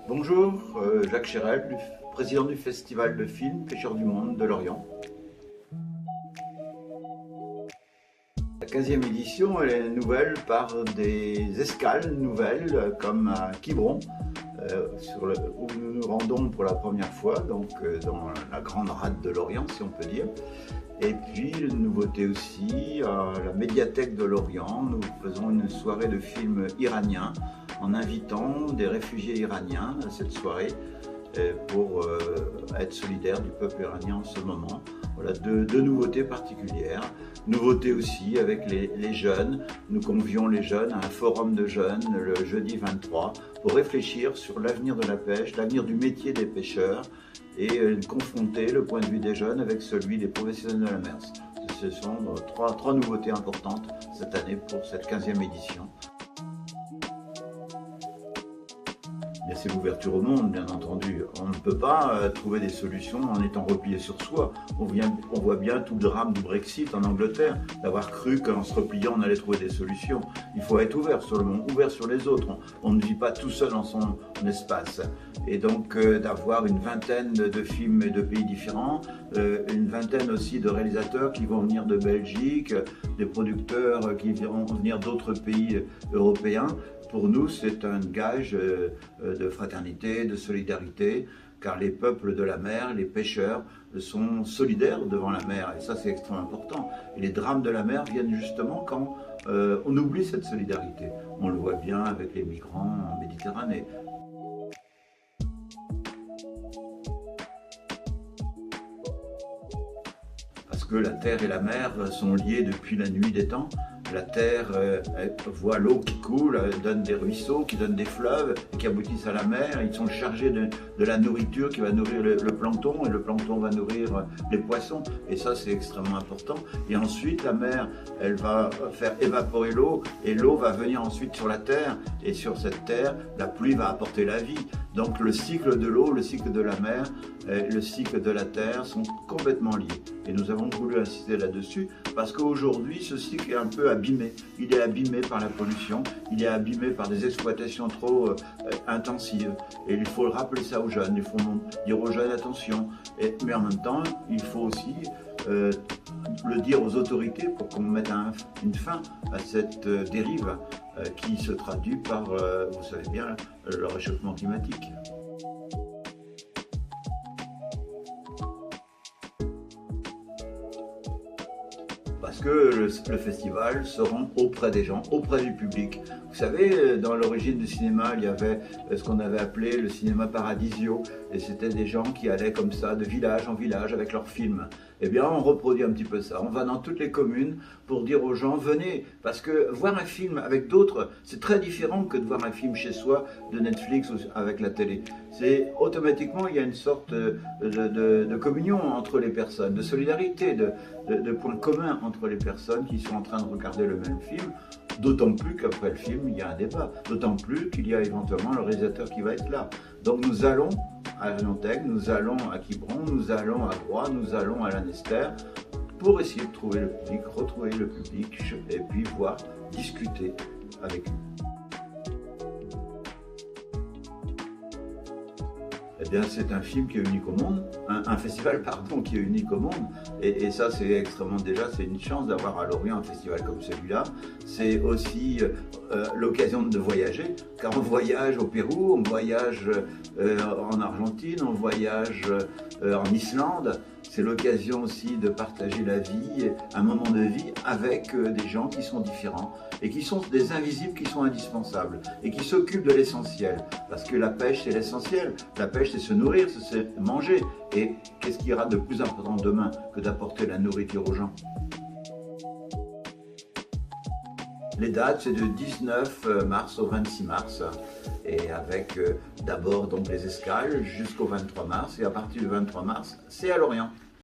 Bonjour, Jacques Chérel, président du Festival de films Pêcheurs du Monde de Lorient. La 15e édition, elle est nouvelle par des escales nouvelles comme à Quiberon, où nous nous rendons pour la première fois, donc dans la grande rade de Lorient, si on peut dire. Et puis, une nouveauté aussi, à la médiathèque de Lorient, nous faisons une soirée de films iraniens en invitant des réfugiés iraniens à cette soirée pour être solidaires du peuple iranien en ce moment. Voilà deux nouveautés particulières. Nouveauté aussi avec les jeunes. Nous convions les jeunes à un forum de jeunes le jeudi 23 pour réfléchir sur l'avenir de la pêche, l'avenir du métier des pêcheurs et confronter le point de vue des jeunes avec celui des professionnels de la mer. Ce sont trois nouveautés importantes cette année pour cette 15e édition. C'est l'ouverture au monde, bien entendu. On ne peut pas trouver des solutions en étant replié sur soi. On voit bien tout le drame du Brexit en Angleterre, d'avoir cru qu'en se repliant, on allait trouver des solutions. Il faut être ouvert sur le monde, ouvert sur les autres. On ne vit pas tout seul dans son espace. Et donc d'avoir une vingtaine de films de pays différents, une vingtaine aussi de réalisateurs qui vont venir de Belgique, des producteurs qui vont venir d'autres pays européens. Pour nous, c'est un gage de fraternité, de solidarité, car les peuples de la mer, les pêcheurs, sont solidaires devant la mer, et ça c'est extrêmement important. Et les drames de la mer viennent justement quand on oublie cette solidarité. On le voit bien avec les migrants en Méditerranée. Parce que la terre et la mer sont liées depuis la nuit des temps. La terre voit l'eau qui coule, donne des ruisseaux, qui donnent des fleuves, qui aboutissent à la mer. Ils sont chargés de la nourriture qui va nourrir le plancton, et le plancton va nourrir les poissons. Et ça, c'est extrêmement important. Et ensuite, la mer, elle va faire évaporer l'eau, et l'eau va venir ensuite sur la terre. Et sur cette terre, la pluie va apporter la vie. Donc le cycle de l'eau, le cycle de la mer, le cycle de la terre sont complètement liés. Et nous avons voulu insister là-dessus parce qu'aujourd'hui, ce cycle est un peu abîmé. Il est abîmé par la pollution, il est abîmé par des exploitations trop intensives. Et il faut rappeler ça aux jeunes, il faut dire aux jeunes attention. Mais en même temps, il faut aussi le dire aux autorités pour qu'on mette une fin à cette dérive qui se traduit par, vous savez bien, le réchauffement climatique. Parce que le festival se rend auprès des gens, auprès du public. Vous savez, dans l'origine du cinéma, il y avait ce qu'on avait appelé le cinéma paradisio, et c'était des gens qui allaient comme ça, de village en village, avec leurs films. Eh bien, on reproduit un petit peu ça. On va dans toutes les communes pour dire aux gens, venez, parce que voir un film avec d'autres, c'est très différent que de voir un film chez soi, de Netflix ou avec la télé. C'est automatiquement, il y a une sorte de communion entre les personnes, de solidarité, de points communs entre les personnes qui sont en train de regarder le même film, d'autant plus qu'après le film, il y a un débat, d'autant plus qu'il y a éventuellement le réalisateur qui va être là. Donc nous allons à Nantes, nous allons à Quiberon, nous allons à Groix, nous allons à Lanester pour essayer de trouver le public, retrouver le public et puis voir, discuter avec eux. Eh bien, c'est un film qui est unique au monde, un festival, pardon, qui est unique au monde. Et ça, c'est extrêmement, déjà, c'est une chance d'avoir à Lorient un festival comme celui-là. C'est aussi l'occasion de voyager, car on voyage au Pérou, on voyage en Argentine, on voyage en Islande. C'est l'occasion aussi de partager la vie, un moment de vie avec des gens qui sont différents et qui sont des invisibles qui sont indispensables et qui s'occupent de l'essentiel. Parce que la pêche, c'est l'essentiel. La pêche, c'est se nourrir, c'est manger. Et qu'est-ce qu'il y aura de plus important demain que d'apporter la nourriture aux gens ? Les dates, c'est de 19 mars au 26 mars, et avec d'abord donc les escales jusqu'au 23 mars, et à partir du 23 mars, c'est à Lorient.